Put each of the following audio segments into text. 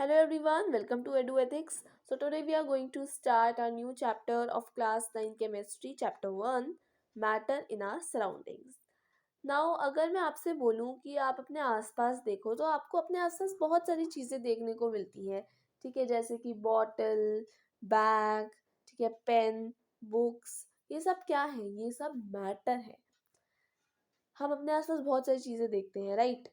Hello everyone, welcome to EduEthics. So today we are going to start a new chapter of class 9 chemistry chapter 1 matter in our surroundings. Now अगर मैं आपसे बोलूं कि आप अपने आसपास देखो तो आपको अपने आसपास बहुत सारी चीज़ें देखने को मिलती हैं. ठीक है, जैसे कि बॉटल, बैग, ठीक है, पेन, बुक्स. ये सब क्या है? ये सब मैटर है. हम अपने आसपास बहुत सारी चीज़ें देखते हैं, राइट?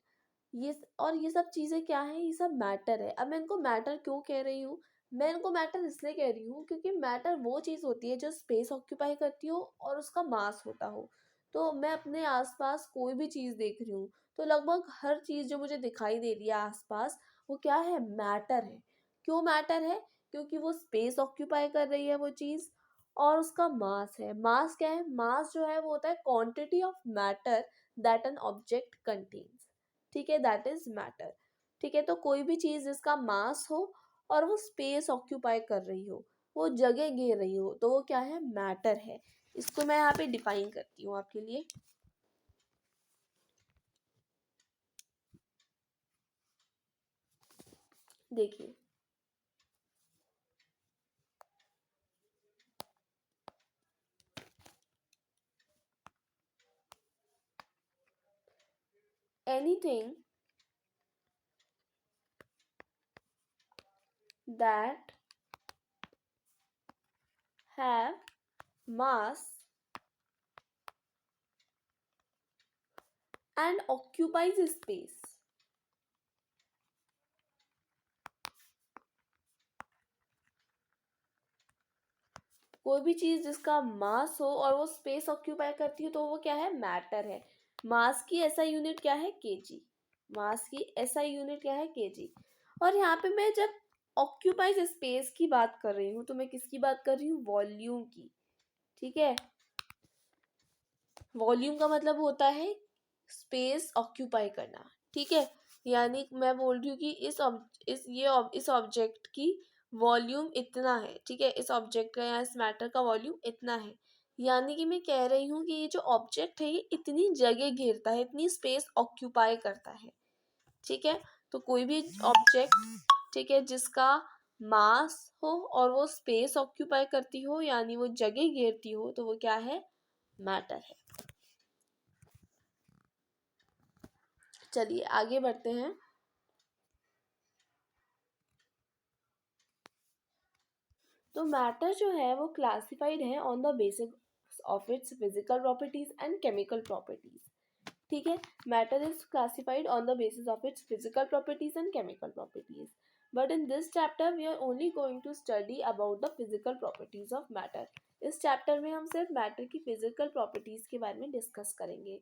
ये सब चीज़ें क्या हैं? ये सब मैटर है. अब मैं इनको मैटर क्यों कह रही हूँ? मैं इनको मैटर इसलिए कह रही हूँ क्योंकि मैटर वो चीज़ होती है जो स्पेस ऑक्यूपाई करती हो और उसका मास होता हो. तो मैं अपने आसपास कोई भी चीज़ देख रही हूँ तो लगभग हर चीज़ जो मुझे दिखाई दे रही है आसपास, वो क्या है? मैटर है. क्यों मैटर है? क्योंकि वो स्पेस ऑक्यूपाई कर रही है वो चीज़, और उसका मास है. मास क्या है? मास जो है वो होता है quantity of matter that an object contains. ठीक है, दैट इज मैटर. ठीक है, तो कोई भी चीज जिसका मास हो और वो स्पेस ऑक्यूपाई कर रही हो, वो जगह घेर रही हो, तो वो क्या है? मैटर है. इसको मैं यहाँ पे डिफाइन करती हूँ आपके लिए. देखिए, anything that have mass and occupies space. कोई भी चीज जिसका मास हो और वो स्पेस ऑक्यूपाई करती हो तो वो क्या है? मैटर है. मास की ऐसा यूनिट क्या है? केजी. मास की ऐसा यूनिट क्या है? केजी. और यहाँ पे मैं जब ऑक्यूपाइज स्पेस की बात कर रही हूँ तो मैं किसकी बात कर रही हूँ? वॉल्यूम की. ठीक है, वॉल्यूम का मतलब होता है स्पेस ऑक्यूपाई करना. ठीक है, यानी मैं बोल रही हूँ कि इस ऑब्जेक्ट की वॉल्यूम इतना है. ठीक है, इस ऑब्जेक्ट का या इस मैटर का वॉल्यूम इतना है. यानी कि मैं कह रही हूँ कि ये जो ऑब्जेक्ट है ये इतनी जगह घेरता है, इतनी स्पेस ऑक्यूपाई करता है. ठीक है, तो कोई भी ऑब्जेक्ट, ठीक है, जिसका मास हो और वो स्पेस ऑक्यूपाई करती हो यानी वो जगह घेरती हो, तो वो क्या है? मैटर है. चलिए आगे बढ़ते हैं. तो मैटर जो है वो क्लासिफाइड है on the basis of its physical properties and chemical properties. ठीक है, matter is classified on the basis of its physical properties and chemical properties. But in this chapter we are only going to study about the physical properties of matter. इस चैप्टर में हम सिर्फ matter की physical properties के बारे में discuss करेंगे.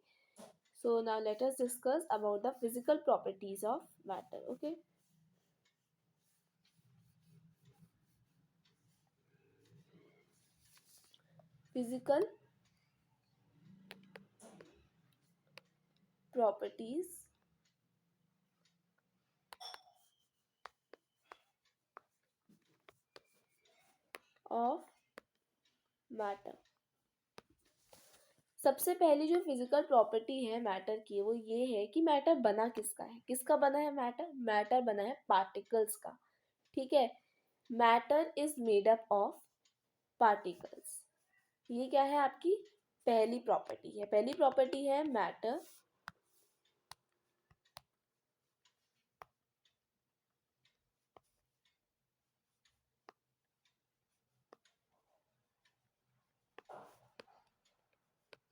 So now let us discuss about the physical properties of matter. Okay, physical properties of matter. सबसे पहली जो फिजिकल प्रॉपर्टी है मैटर की वो ये है कि मैटर बना किसका है? किसका बना है मैटर? मैटर बना है पार्टिकल्स का. ठीक है, matter is made up of particles. ये क्या है? आपकी पहली प्रॉपर्टी है. पहली प्रॉपर्टी है matter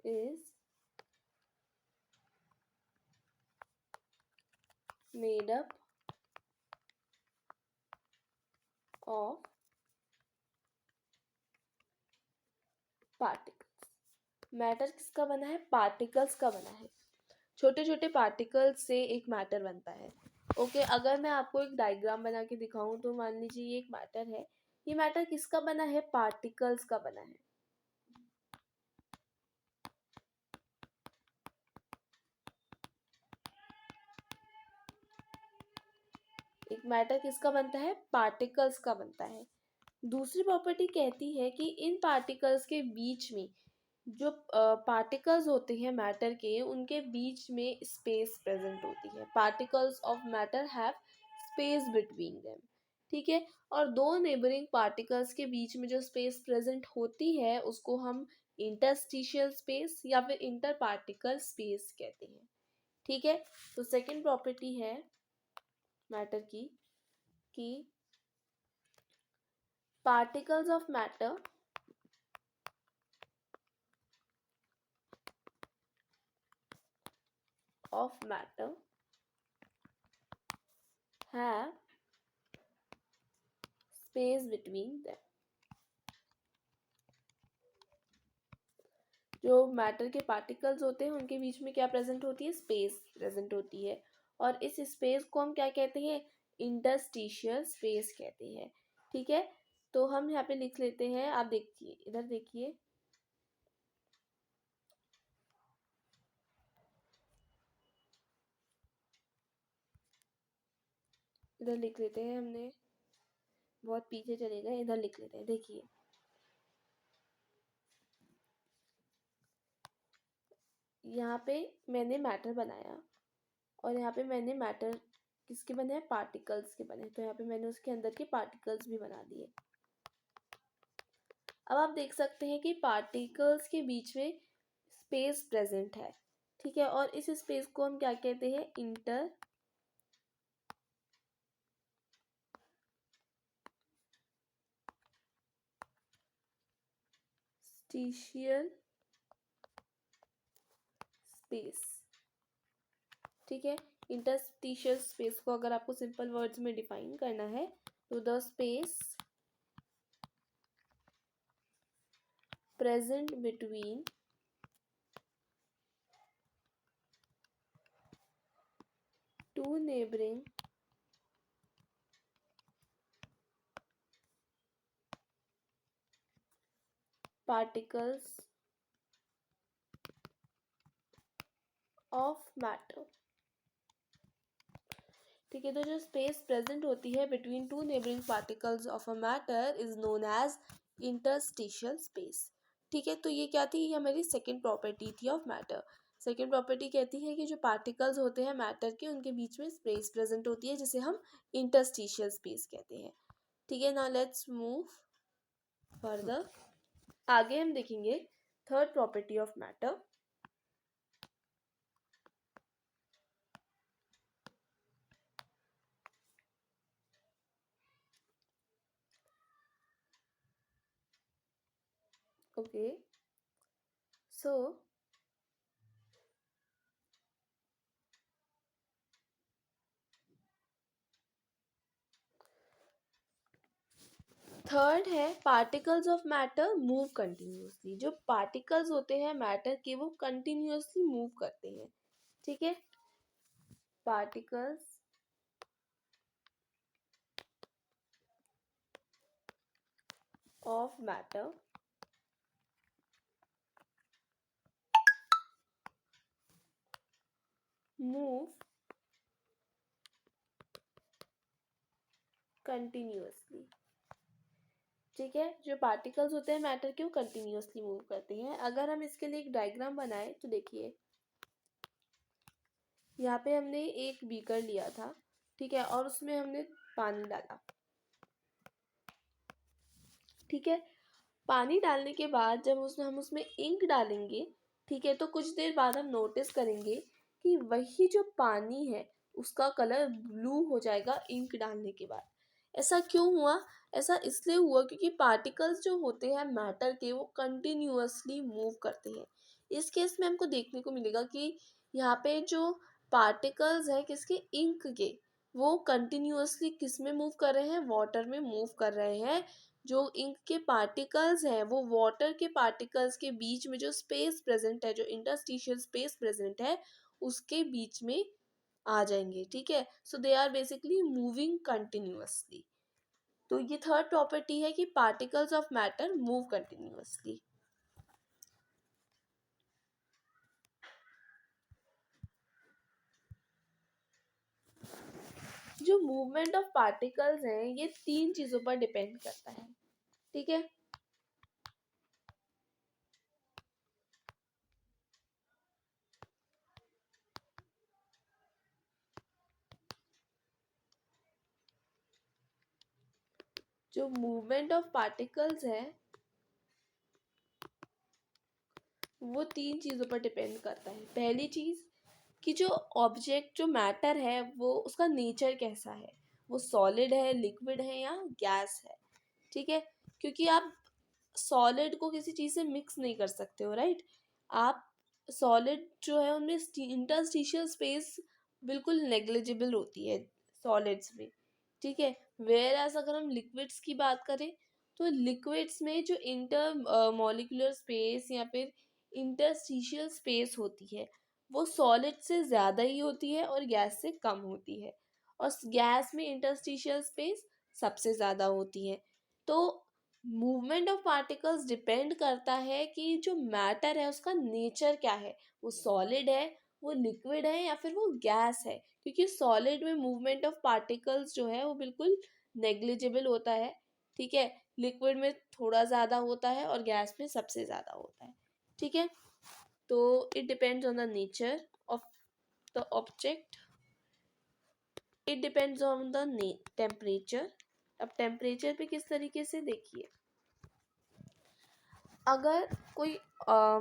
is made up of particles. Matter किसका बना है? पार्टिकल्स का बना है. छोटे छोटे पार्टिकल्स से एक मैटर बनता है. ओके, अगर मैं आपको एक डायग्राम बना के दिखाऊं तो मान लीजिए ये एक मैटर है. ये मैटर किसका बना है? पार्टिकल्स का बना है. एक मैटर किसका बनता है? पार्टिकल्स का बनता है. दूसरी प्रॉपर्टी कहती है कि इन पार्टिकल्स के बीच में जो पार्टिकल्स होते हैं मैटर के, उनके बीच में स्पेस प्रेजेंट होती है. Particles of matter have space between them, ठीक है। और दो नेबरिंग पार्टिकल्स के बीच में जो स्पेस प्रेजेंट होती है उसको हम इंटरस्टिशियल स्पेस या फिर इंटर पार्टिकल स्पेस कहते हैं, ठीक है। तो सेकंड प्रॉपर्टी है मैटर की कि particles of matter have space between them। जो मैटर के पार्टिकल्स होते हैं उनके बीच में क्या प्रेजेंट होती है, स्पेस प्रेजेंट होती है। और इस स्पेस को हम क्या कहते हैं, इंटरस्टिशियल स्पेस कहते हैं, ठीक है। तो हम यहाँ पे लिख लेते हैं, आप देखिए इधर देखिए, इधर लिख लेते हैं, हमने बहुत पीछे चले गए, इधर लिख लेते हैं। देखिए यहाँ पे मैंने मैटर बनाया और यहाँ पे मैंने मैटर किसके बने हैं, पार्टिकल्स के बने, तो यहाँ पे मैंने उसके अंदर के पार्टिकल्स भी बना दिए। अब आप देख सकते हैं कि पार्टिकल्स के बीच में स्पेस प्रेजेंट है, ठीक है। और इस स्पेस को हम क्या कहते हैं, इंटरस्टिशियल स्पेस, ठीक है। इंटरस्टिशियल स्पेस को अगर आपको सिंपल वर्ड्स में डिफाइन करना है तो the space present between two neighbouring particles of matter, ठीक है। तो जो स्पेस प्रेजेंट होती है between two neighbouring particles of a matter is known as interstitial space, ठीक है। तो ये क्या थी, ये हमारी सेकंड प्रॉपर्टी थी ऑफ मैटर। सेकंड प्रॉपर्टी कहती है कि जो पार्टिकल्स होते हैं मैटर के उनके बीच में स्पेस प्रेजेंट होती है जिसे हम इंटरस्टिशियल स्पेस कहते हैं, ठीक है। नाउ लेट्स मूव फर्दर, आगे हम देखेंगे third property of matter. Okay, so third है particles of matter move continuously. जो पार्टिकल्स होते हैं मैटर के वो कंटिन्यूसली मूव करते हैं, ठीक है। Particles of matter move continuously, ठीक है। जो पार्टिकल्स होते हैं मैटर के वो कंटिन्यूसली मूव करते हैं। अगर हम इसके लिए एक डायग्राम बनाए तो देखिए यहाँ पे हमने एक बीकर लिया था, ठीक है, और उसमें हमने पानी डाला, ठीक है। पानी डालने के बाद जब हम उसमें इंक डालेंगे, ठीक है, तो कुछ देर बाद हम नोटिस करेंगे कि वही जो पानी है उसका कलर ब्लू हो जाएगा इंक डालने के बाद। ऐसा क्यों हुआ, ऐसा इसलिए हुआ क्योंकि पार्टिकल्स जो होते हैं मैटर के वो कंटिन्यूअसली मूव करते हैं। इस केस में हमको देखने को मिलेगा कि यहाँ पे जो पार्टिकल्स है किसके, इंक के, वो कंटिन्यूअसली किस में मूव कर रहे हैं, वाटर में मूव कर रहे हैं। जो इंक के पार्टिकल्स हैं वो वाटर के पार्टिकल्स के बीच में जो स्पेस प्रेजेंट है, जो इंटरस्टिशियल स्पेस प्रेजेंट है उसके बीच में आ जाएंगे, ठीक है। So they are basically moving continuously. तो ये थर्ड प्रॉपर्टी है कि particles of matter move continuously. जो मूवमेंट ऑफ पार्टिकल्स हैं ये तीन चीजों पर डिपेंड करता है, ठीक है। जो मूवमेंट ऑफ पार्टिकल्स है वो 3 चीज़ों पर डिपेंड करता है। पहली चीज़ कि जो ऑब्जेक्ट जो मैटर है वो उसका नेचर कैसा है, वो सॉलिड है, लिक्विड है या गैस है। ठीक है, क्योंकि आप सॉलिड को किसी चीज़ से मिक्स नहीं कर सकते हो, राइट। आप सॉलिड जो है उनमें इंटरस्टिशियल स्पेस बिल्कुल नेग्लिजिबल होती है सॉलिड्स में। ठीक है, वेयर एज अगर हम लिक्विड्स की बात करें तो लिक्विड्स में जो इंटर मॉलिक्यूलर स्पेस या फिर इंटरस्टिशियल स्पेस होती है वो सॉलिड से ज़्यादा ही होती है और गैस से कम होती है, और गैस में इंटरस्टिशियल स्पेस सबसे ज़्यादा होती है। तो मूवमेंट ऑफ पार्टिकल्स डिपेंड करता है कि जो मैटर है उसका नेचर क्या है, वो सॉलिड है, वो लिक्विड है या फिर वो गैस है। क्योंकि सॉलिड में मूवमेंट ऑफ पार्टिकल्स जो है वो बिल्कुल नेग्लिजिबल होता है। ठीक है, लिक्विड में थोड़ा ज़्यादा होता है और गैस में सबसे ज़्यादा होता है। ठीक है, तो it depends on the nature of the object, it depends on the temperature. अब टेम्परेचर पे किस तरीके से, देखिए अगर कोई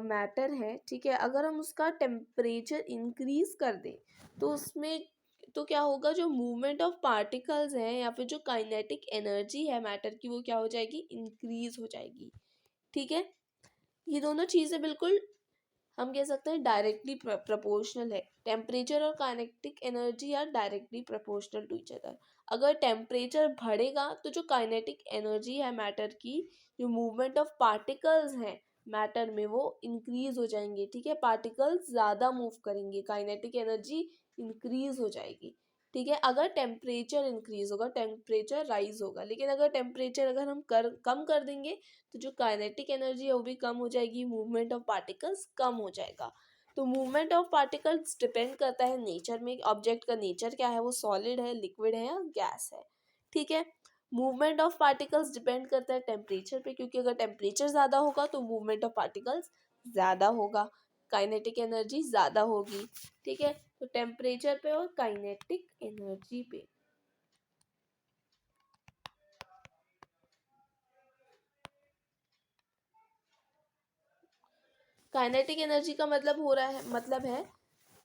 मैटर है, ठीक है, अगर हम उसका टेम्परेचर इंक्रीज कर दें तो उसमें तो क्या होगा, जो मूवमेंट ऑफ पार्टिकल्स है या फिर जो काइनेटिक एनर्जी है मैटर की वो क्या हो जाएगी, इंक्रीज हो जाएगी। ठीक है, ये दोनों चीज़ें बिल्कुल हम कह सकते हैं डायरेक्टली प्रोपोर्शनल है। टेम्परेचर और kinetic energy are directly proportional to each other. अगर टेम्परेचर बढ़ेगा तो जो काइनेटिक एनर्जी है मैटर की, जो मूवमेंट ऑफ पार्टिकल्स हैं मैटर में वो इंक्रीज हो जाएंगे। ठीक है, पार्टिकल्स ज़्यादा मूव करेंगे, काइनेटिक एनर्जी इंक्रीज हो जाएगी। ठीक है, अगर टेम्परेचर इंक्रीज होगा, टेम्परेचर राइज होगा, लेकिन अगर टेम्परेचर अगर हम कम कर देंगे तो जो काइनेटिक एनर्जी है वो भी कम हो जाएगी, मूवमेंट ऑफ पार्टिकल्स कम हो जाएगा। तो मूवमेंट ऑफ पार्टिकल्स डिपेंड करता है नेचर में, ऑब्जेक्ट का नेचर क्या है, वो सॉलिड है, लिक्विड है या गैस है। ठीक है, मूवमेंट ऑफ पार्टिकल्स डिपेंड करता है टेम्परेचर पे, क्योंकि अगर टेम्परेचर ज़्यादा होगा तो मूवमेंट ऑफ पार्टिकल्स ज़्यादा होगा, काइनेटिक एनर्जी ज़्यादा होगी। ठीक है, तो टेम्परेचर पे और काइनेटिक एनर्जी पे। काइनेटिक एनर्जी का मतलब हो रहा है, मतलब है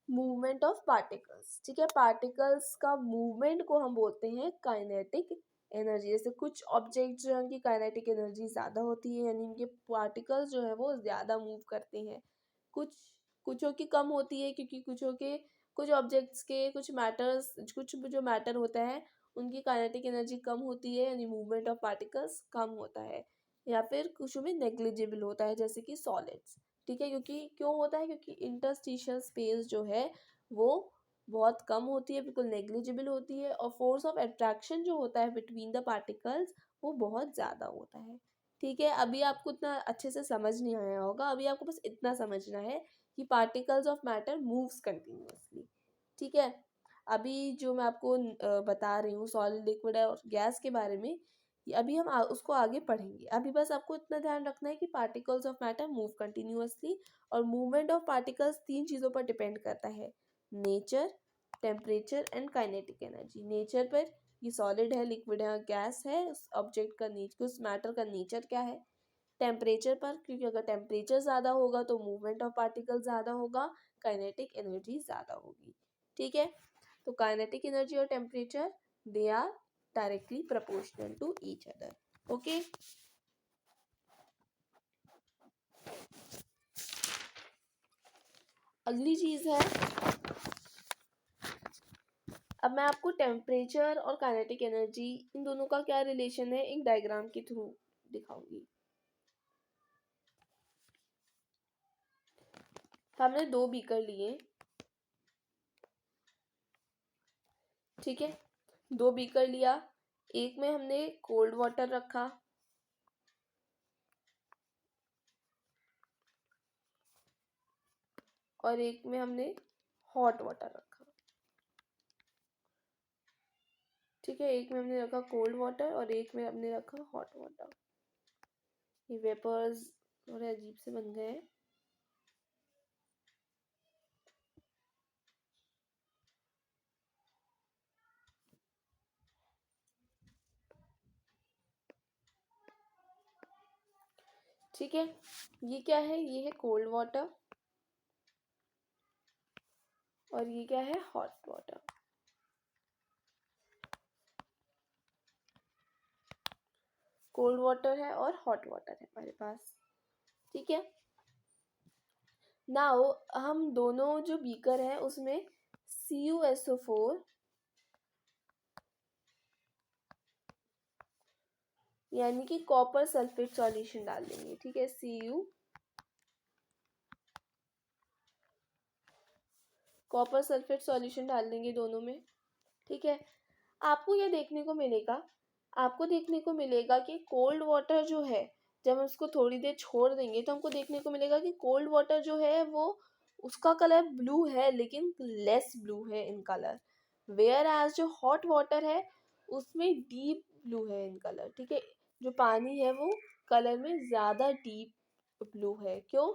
मूवमेंट ऑफ पार्टिकल्स। ठीक है, पार्टिकल्स का मूवमेंट को हम बोलते हैं काइनेटिक एनर्जी। जैसे कुछ ऑब्जेक्ट जो है उनकी काइनेटिक एनर्जी ज़्यादा होती है, यानी उनके पार्टिकल्स जो है वो ज़्यादा मूव करते हैं। कुछ कुछों की कम होती है, क्योंकि कुछ ऑब्जेक्ट्स के कुछ मैटर्स, कुछ जो मैटर होता है उनकी काइनेटिक एनर्जी कम होती है, यानी मूवमेंट ऑफ पार्टिकल्स कम होता है। या फिर कुछ में नेग्लिजिबल होता है, जैसे कि सॉलिड्स। ठीक है, क्योंकि क्यों होता है, क्योंकि इंटरस्टिशियल स्पेस जो है वो बहुत कम होती है, बिल्कुल नेग्लिजिबल होती है, और फोर्स ऑफ अट्रैक्शन जो होता है बिटवीन द पार्टिकल्स वो बहुत ज़्यादा होता है। ठीक है, अभी आपको इतना अच्छे से समझ नहीं आया होगा, अभी आपको बस इतना समझना है कि particles of matter moves continuously. ठीक है, अभी जो मैं आपको बता रही हूँ सॉलिड, लिक्विड और गैस के बारे में, अभी हम उसको आगे पढ़ेंगे। अभी बस आपको इतना ध्यान रखना है कि particles of matter move continuously, और मूवमेंट ऑफ पार्टिकल्स 3 चीज़ों पर डिपेंड करता है, nature, temperature and kinetic energy. Nature पर ये सॉलिड है, लिक्विड है, गैस है, उस ऑब्जेक्ट का नेचर, उस मैटर का नेचर क्या है। टेम्परेचर पर, क्योंकि अगर टेम्परेचर ज़्यादा होगा तो मूवमेंट ऑफ पार्टिकल ज़्यादा होगा, काइनेटिक एनर्जी ज़्यादा होगी। ठीक है, तो काइनेटिक एनर्जी और temperature they are directly proportional to each other. Okay, अगली चीज़ है, अब मैं आपको टेम्परेचर और काइनेटिक एनर्जी इन दोनों का क्या रिलेशन है एक डायग्राम के थ्रू दिखाऊंगी। हमने 2 बीकर लिए, ठीक है, 2 बीकर लिया, एक में हमने कोल्ड वाटर रखा और एक में हमने हॉट वाटर रखा। ठीक है, एक में हमने रखा कोल्ड वाटर और एक में हमने रखा हॉट वाटर। ये वेपर्स थोड़े अजीब से बन गए हैं। ठीक है, ये क्या है, ये है कोल्ड वाटर और ये क्या है, हॉट वाटर। कोल्ड वाटर है और हॉट वाटर है हमारे पास। ठीक है, नाउ हम दोनों जो बीकर है उसमें CuSO4 यानी कि कॉपर सल्फेट सॉल्यूशन डाल देंगे। ठीक है, Cu कॉपर सल्फेट सॉल्यूशन डाल देंगे दोनों में। ठीक है, आपको ये देखने को मिलेगा, आपको देखने को मिलेगा कि कोल्ड वाटर जो है, जब हम उसको थोड़ी देर छोड़ देंगे तो हमको देखने को मिलेगा कि कोल्ड वाटर जो है वो उसका कलर ब्लू है लेकिन लेस ब्लू है इन कलर, वेयर एज जो हॉट वाटर है उसमें डीप ब्लू है इन कलर। ठीक है, जो पानी है वो कलर में ज़्यादा डीप ब्लू है। क्यों?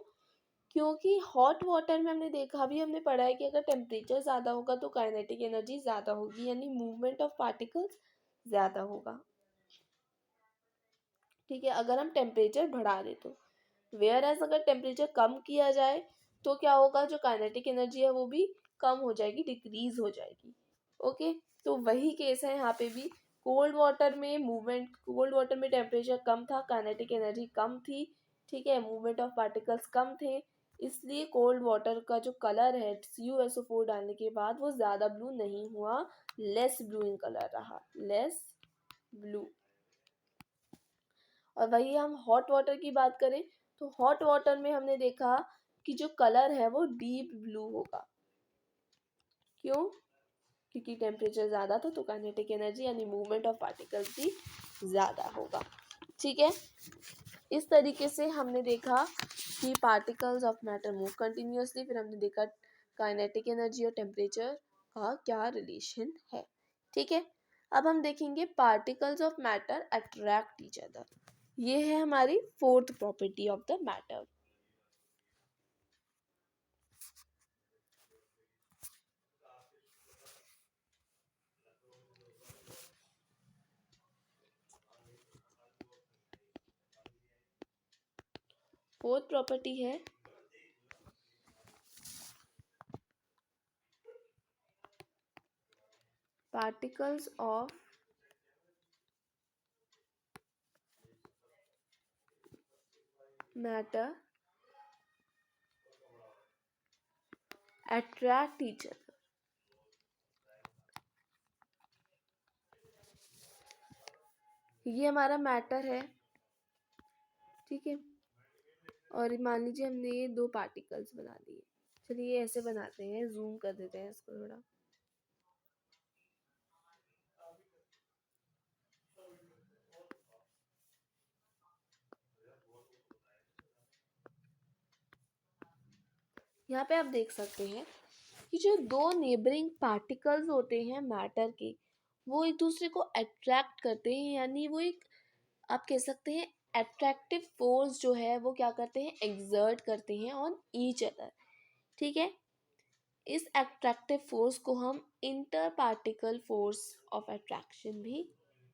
क्योंकि हॉट वाटर में हमने देखा, अभी हमने पढ़ा है कि अगर टेम्परेचर ज़्यादा होगा तो काइनेटिक एनर्जी ज़्यादा होगी, यानी मूवमेंट ऑफ पार्टिकल्स ज़्यादा होगा। ठीक है, अगर हम टेम्परेचर बढ़ा दें तो, वेयर एज अगर टेम्परेचर कम किया जाए तो क्या होगा, जो काइनेटिक एनर्जी है वो भी कम हो जाएगी, डिक्रीज हो जाएगी। ओके, तो वही केस है यहाँ पे भी। कोल्ड वाटर में मूवमेंट, कोल्ड वाटर में टेम्परेचर कम था, काइनेटिक एनर्जी कम थी। ठीक है, मूवमेंट ऑफ पार्टिकल्स कम थे, इसलिए कोल्ड वाटर का जो कलर है CuSO4 डालने के बाद वो ज़्यादा ब्लू नहीं हुआ, लेस ब्लू इन कलर रहा, लेस ब्लू। और वही हम हॉट वाटर की बात करें तो हॉट वाटर में हमने देखा कि जो कलर है वो डीप ब्लू होगा। क्यों? क्योंकि टेम्परेचर ज़्यादा था तो काइनेटिक एनर्जी यानी मूवमेंट ऑफ पार्टिकल्स भी ज़्यादा होगा। ठीक है, इस तरीके से हमने देखा कि particles of matter move continuously, फिर हमने देखा काइनेटिक एनर्जी और टेम्परेचर का क्या रिलेशन है। ठीक है, अब हम देखेंगे particles of matter attract each other. ये है हमारी fourth property of the matter. Fourth property है particles of matter attract each other. ये हमारा मैटर है। ठीक है, और मान लीजिए हमने ये दो पार्टिकल्स बना दिए। चलिए ऐसे बनाते हैं, जूम कर देते हैं इसको थोड़ा। यहाँ पे आप देख सकते हैं कि जो दो नेबरिंग पार्टिकल्स होते हैं मैटर के, वो एक दूसरे को अट्रैक्ट करते हैं, यानी वो एक, आप कह सकते हैं अट्रैक्टिव फोर्स जो है वो क्या करते हैं, एक्सर्ट करते हैं ऑन ईच अदर। ठीक है, इस अट्रैक्टिव फोर्स को हम inter particle force of attraction भी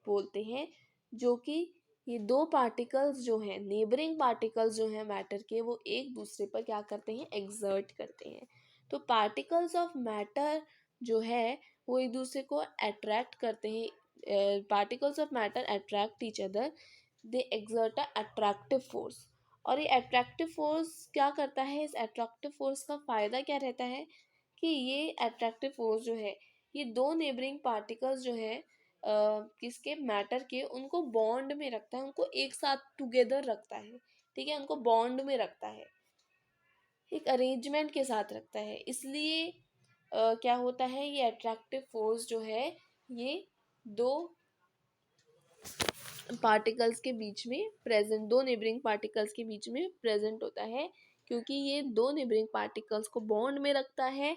बोलते हैं, जो कि ये दो पार्टिकल्स जो हैं, नेबरिंग पार्टिकल्स जो हैं मैटर के, वो एक दूसरे पर क्या करते हैं, एक्सर्ट करते हैं। तो पार्टिकल्स ऑफ मैटर जो है वो एक दूसरे को अट्रैक्ट करते हैं, particles of matter attract each other, they exert a attractive force. और ये अट्रैक्टिव फोर्स क्या करता है, इस अट्रैक्टिव फोर्स का फ़ायदा क्या रहता है कि ये अट्रैक्टिव फोर्स जो है ये दो नेबरिंग पार्टिकल्स जो है किसके, मैटर के, उनको बॉन्ड में रखता है, उनको एक साथ टुगेदर रखता है। ठीक है, उनको बॉन्ड में रखता है, एक अरेंजमेंट के साथ रखता है। इसलिए क्या होता है, ये अट्रैक्टिव फोर्स जो है ये दो पार्टिकल्स के बीच में प्रेजेंट, दो नेबरिंग पार्टिकल्स के बीच में प्रेजेंट होता है, क्योंकि ये दो नेबरिंग पार्टिकल्स को बॉन्ड में रखता है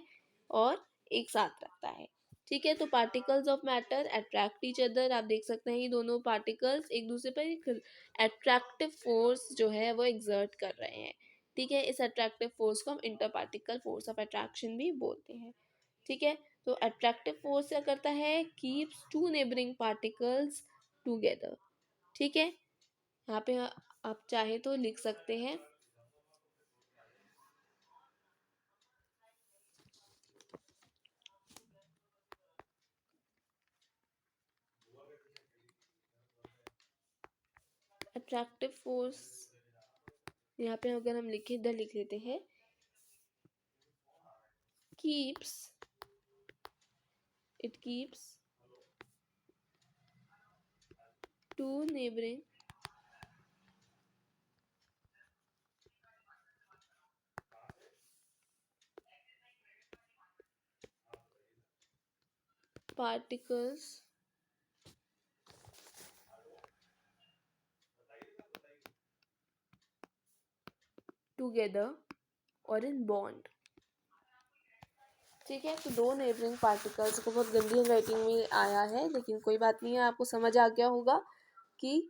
और एक साथ रखता है। ठीक है, तो particles of matter attract each other, आप देख सकते हैं ये दोनों पार्टिकल्स एक दूसरे पर एक अट्रैक्टिव फोर्स जो है वो एक्सर्ट कर रहे हैं। ठीक है, इस अट्रैक्टिव फोर्स को हम inter particle force of attraction भी बोलते हैं। ठीक है, तो अट्रैक्टिव फोर्स क्या करता है, keeps two neighbouring particles together. ठीक है, यहाँ पे आप चाहे तो लिख सकते हैं। अट्रैक्टिव फोर्स यहाँ पे अगर हम लिखे, इधर लिख लेते हैं, keeps it keeps two neighboring particles together or in bond। ठीक है, तो दो नेबरिंग पार्टिकल्स को, बहुत गंदी राइटिंग में आया है लेकिन कोई बात नहीं है, आपको समझ आ गया होगा कि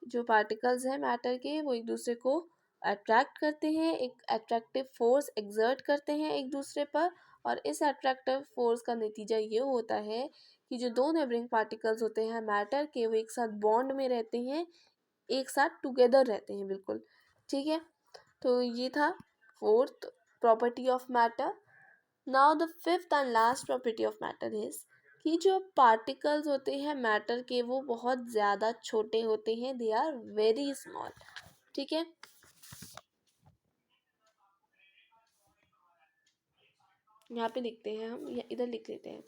जो पार्टिकल्स हैं मैटर के वो एक दूसरे को अट्रैक्ट करते हैं, एक अट्रैक्टिव फोर्स एक्सर्ट करते हैं एक दूसरे पर, और इस अट्रैक्टिव फोर्स का नतीजा ये होता है कि जो दो नेबरिंग पार्टिकल्स होते हैं मैटर के वो एक साथ बॉन्ड में रहते हैं, एक साथ टुगेदर रहते हैं बिल्कुल। ठीक है, तो ये था fourth property of matter. Now the fifth and last property of matter is कि जो पार्टिकल्स होते हैं मैटर के वो बहुत ज़्यादा छोटे होते हैं, दे आर वेरी स्मॉल। ठीक है, यहाँ पे लिखते हैं हम, इधर लिख लेते हैं।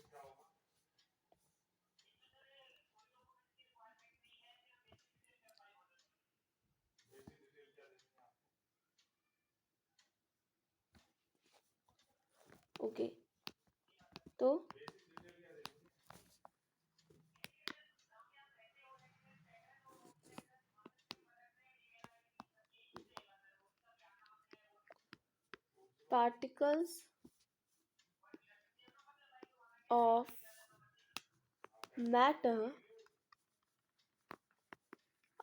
ओके, तो particles of matter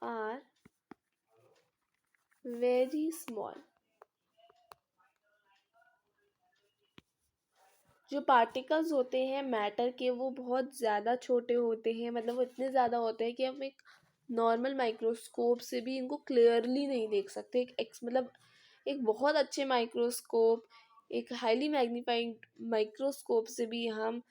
are very small. जो पार्टिकल्स होते हैं मैटर के वो बहुत ज़्यादा छोटे होते हैं, मतलब वो इतने ज़्यादा होते हैं कि हम एक नॉर्मल माइक्रोस्कोप से भी इनको क्लियरली नहीं देख सकते। मतलब एक बहुत अच्छे माइक्रोस्कोप, एक हाईली मैग्नीफाइड माइक्रोस्कोप से भी हम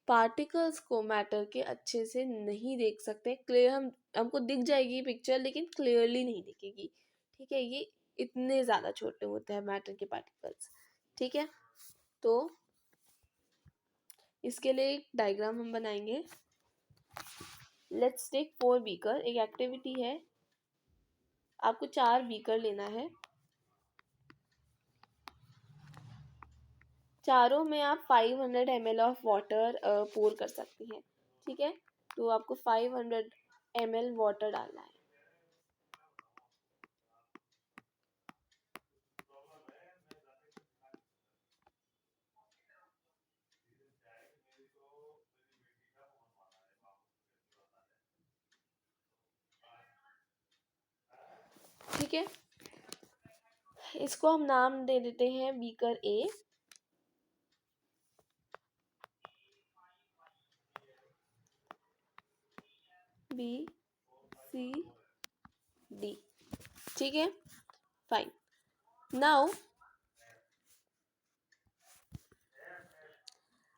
पार्टिकल्स को मैटर के अच्छे से नहीं देख सकते। क्लियर हमको दिख जाएगी पिक्चर लेकिन क्लियरली नहीं दिखेगी। ठीक है, ये इतने ज़्यादा छोटे होते हैं मैटर के पार्टिकल्स। ठीक है, तो इसके लिए एक डायग्राम हम बनाएंगे। Let's take 4 beaker. एक एक्टिविटी है, आपको 4 बीकर लेना है, चारों में आप 500 ml ऑफ वाटर पोर कर सकती हैं। ठीक है, तो आपको 500 ml वाटर डालना है। ठीक है, इसको हम नाम दे देते हैं beaker A, B, C, D. ठीक है, फाइन। नाउ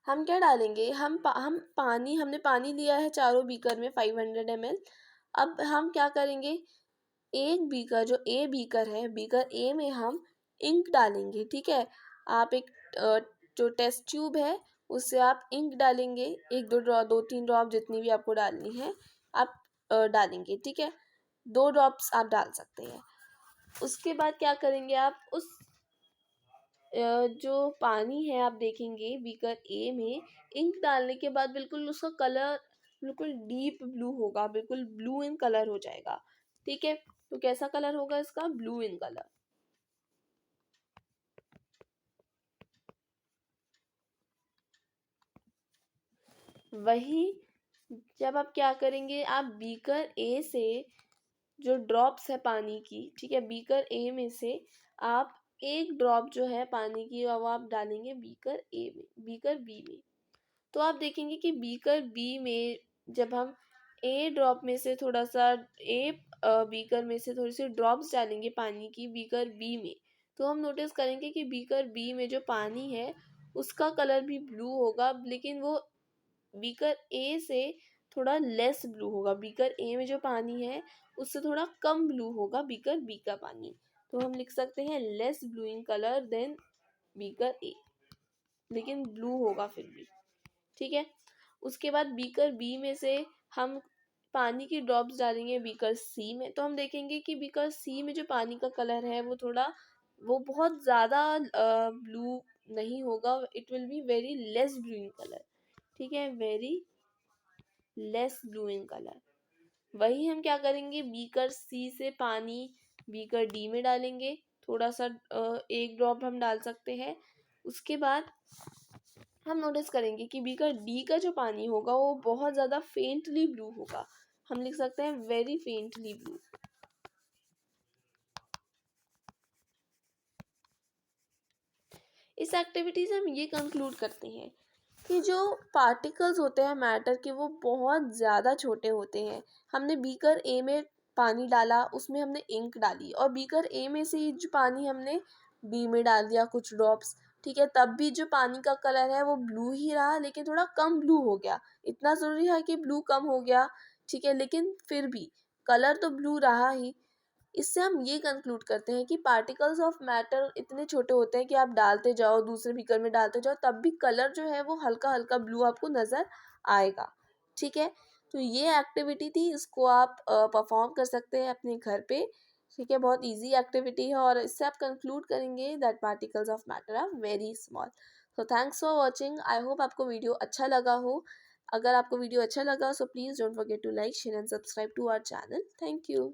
हम क्या डालेंगे, हम पानी, हमने पानी लिया है चारों बीकर में 500 ml। अब हम क्या करेंगे, एक बीकर, जो ए बीकर है, बीकर ए में हम इंक डालेंगे। ठीक है, आप एक जो टेस्ट ट्यूब है उससे आप इंक डालेंगे, एक दो ड्रॉप, 2-3 ड्रॉप, जितनी भी आपको डालनी है आप डालेंगे। ठीक है, 2 ड्रॉप्स आप डाल सकते हैं। उसके बाद क्या करेंगे, आप उस जो पानी है आप देखेंगे बीकर ए में इंक डालने के बाद बिल्कुल उसका कलर बिल्कुल डीप ब्लू होगा, बिल्कुल ब्लू इन कलर हो जाएगा। ठीक है, तो कैसा कलर होगा इसका, ब्लू इन कलर। वही जब आप क्या करेंगे, आप बीकर ए से जो ड्रॉप्स है पानी की, ठीक है, बीकर ए में से आप एक ड्रॉप जो है पानी की वो आप डालेंगे बीकर ए में, बीकर बी में। तो आप देखेंगे कि बीकर बी में जब हम ए ड्रॉप में से थोड़ा सा बीकर में से थोड़ी सी ड्रॉप्स डालेंगे पानी की बीकर बी में, तो हम नोटिस करेंगे कि बीकर बी में जो पानी है उसका कलर भी ब्लू होगा, लेकिन वो बीकर ए से थोड़ा लेस ब्लू होगा। बीकर ए में जो पानी है उससे थोड़ा कम ब्लू होगा बीकर बी का पानी, तो हम लिख सकते हैं less blue in colour than beaker A, लेकिन ब्लू होगा फिर भी। ठीक है, उसके बाद बीकर बी में से हम पानी की ड्रॉप्स डालेंगे बीकर सी में, तो हम देखेंगे कि बीकर सी में जो पानी का कलर है वो बहुत ज़्यादा ब्लू नहीं होगा, it will be very less blue in colour. ठीक है, very less blue in colour. वही हम क्या करेंगे, बीकर सी से पानी बीकर डी में डालेंगे, थोड़ा सा एक ड्रॉप हम डाल सकते हैं। उसके बाद हम नोटिस करेंगे कि बीकर डी का जो पानी होगा वो बहुत ज़्यादा फेंटली ब्लू होगा, हम लिख सकते हैं वेरी फेंटली ब्लू। इस एक्टिविटी से हम ये कंक्लूड करते हैं कि जो पार्टिकल्स होते हैं मैटर के वो बहुत ज़्यादा छोटे होते हैं। हमने बीकर ए में पानी डाला, उसमें हमने इंक डाली और बीकर ए में से जो पानी हमने बी में डाल दिया कुछ ड्रॉप्स। ठीक है, तब भी जो पानी का कलर है वो ब्लू ही रहा, लेकिन थोड़ा कम ब्लू हो गया। इतना ज़रूरी है कि ब्लू कम हो गया, ठीक है, लेकिन फिर भी कलर तो ब्लू रहा ही। इससे हम ये कंक्लूड करते हैं कि पार्टिकल्स ऑफ मैटर इतने छोटे होते हैं कि आप डालते जाओ दूसरे बीकर में डालते जाओ तब भी कलर जो है वो हल्का हल्का ब्लू आपको नज़र आएगा। ठीक है, तो ये एक्टिविटी थी, इसको आप परफॉर्म कर सकते हैं अपने घर पे। ठीक है, बहुत इजी एक्टिविटी है और इससे आप कंक्लूड करेंगे that particles of matter are very small. So thanks for watching, I hope आपको वीडियो अच्छा लगा हो। अगर आपको वीडियो अच्छा लगा so please don't forget to like share and subscribe to our channel. Thank you.